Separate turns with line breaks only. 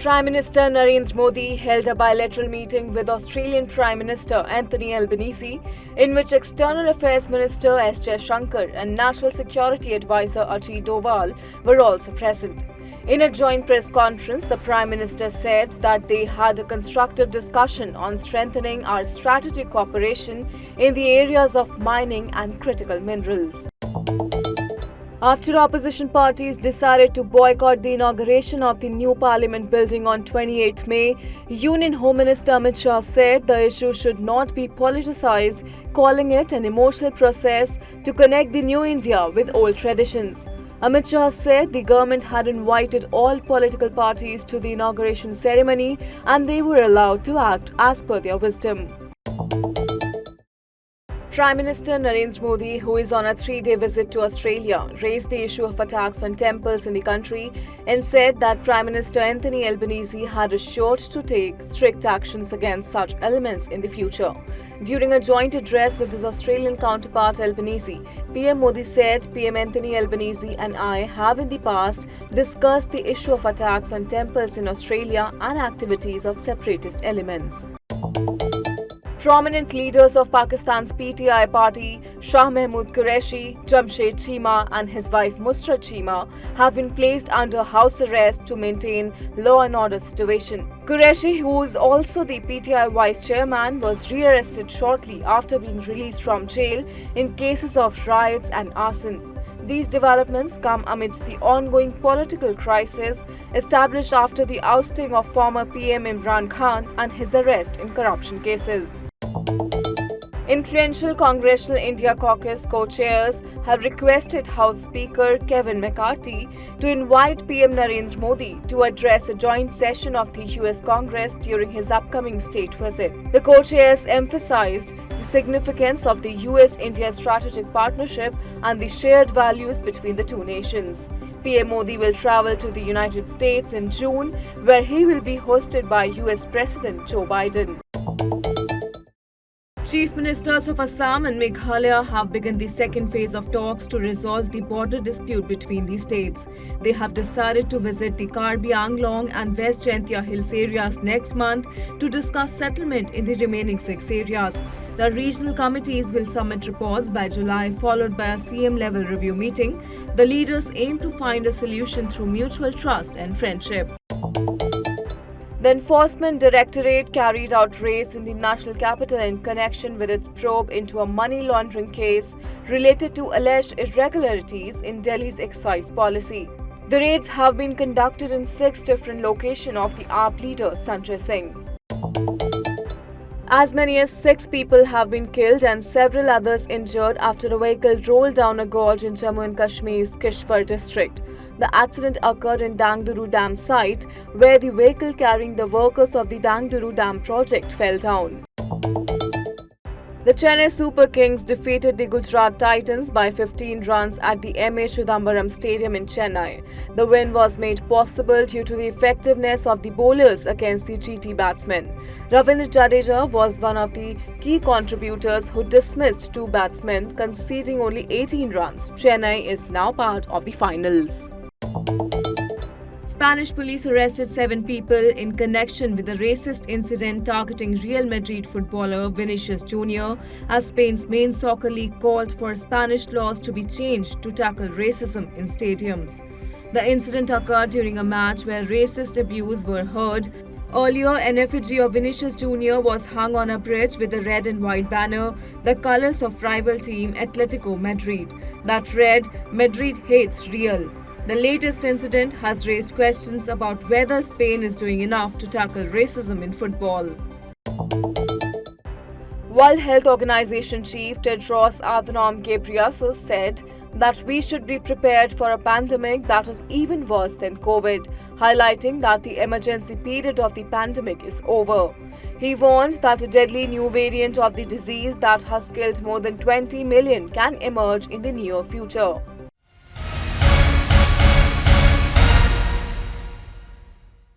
Prime Minister Narendra Modi held a bilateral meeting with Australian Prime Minister Anthony Albanese, in which External Affairs Minister S. Jaishankar and National Security Advisor Ajit Doval were also present. In a joint press conference, the Prime Minister said that they had a constructive discussion on strengthening our strategic cooperation in the areas of mining and critical minerals. After opposition parties decided to boycott the inauguration of the new parliament building on 28 May, Union Home Minister Amit Shah said the issue should not be politicized, calling it an emotional process to connect the new India with old traditions. Amit Shah said the government had invited all political parties to the inauguration ceremony and they were allowed to act as per their wisdom. Prime Minister Narendra Modi, who is on a 3-day visit to Australia, raised the issue of attacks on temples in the country and said that Prime Minister Anthony Albanese had assured to take strict actions against such elements in the future. During a joint address with his Australian counterpart Albanese, PM Modi said PM Anthony Albanese and I have in the past discussed the issue of attacks on temples in Australia and activities of separatist elements. Prominent leaders of Pakistan's PTI party, Shah Mahmood Qureshi, Jamshed Cheema and his wife Musrat Cheema have been placed under house arrest to maintain law and order situation. Qureshi, who is also the PTI vice chairman, was re-arrested shortly after being released from jail in cases of riots and arson. These developments come amidst the ongoing political crisis established after the ousting of former PM Imran Khan and his arrest in corruption cases. Influential Congressional India Caucus co-chairs have requested House Speaker Kevin McCarthy to invite PM Narendra Modi to address a joint session of the US Congress during his upcoming state visit. The co-chairs emphasized the significance of the US-India strategic partnership and the shared values between the two nations. PM Modi will travel to the United States in June, where he will be hosted by US President Joe Biden. Chief Ministers of Assam and Meghalaya have begun the second phase of talks to resolve the border dispute between the states. They have decided to visit the Karbi Anglong and West Jaintia Hills areas next month to discuss settlement in the remaining 6 areas. The regional committees will submit reports by July, followed by a CM-level review meeting. The leaders aim to find a solution through mutual trust and friendship. The Enforcement Directorate carried out raids in the national capital in connection with its probe into a money laundering case related to alleged irregularities in Delhi's excise policy. The raids have been conducted in 6 different locations of the AAP leader Sanjay Singh. As many as 6 people have been killed and several others injured after a vehicle rolled down a gorge in Jammu and Kashmir's Kishwar district. The accident occurred in Dangduru Dam site, where the vehicle carrying the workers of the Dangduru Dam project fell down. The Chennai Super Kings defeated the Gujarat Titans by 15 runs at the M.A. Chidambaram Stadium in Chennai. The win was made possible due to the effectiveness of the bowlers against the GT batsmen. Ravindra Jadeja was one of the key contributors who dismissed 2 batsmen, conceding only 18 runs. Chennai is now part of the finals. Spanish police arrested 7 people in connection with a racist incident targeting Real Madrid footballer Vinicius Jr. as Spain's main soccer league called for Spanish laws to be changed to tackle racism in stadiums. The incident occurred during a match where racist abuse were heard. Earlier, an effigy of Vinicius Jr. was hung on a bridge with a red and white banner, the colors of rival team Atletico Madrid, that read, "Madrid hates Real." The latest incident has raised questions about whether Spain is doing enough to tackle racism in football. World Health Organization Chief Tedros Adhanom Ghebreyesus said that we should be prepared for a pandemic that is even worse than COVID, highlighting that the emergency period of the pandemic is over. He warned that a deadly new variant of the disease that has killed more than 20 million can emerge in the near future.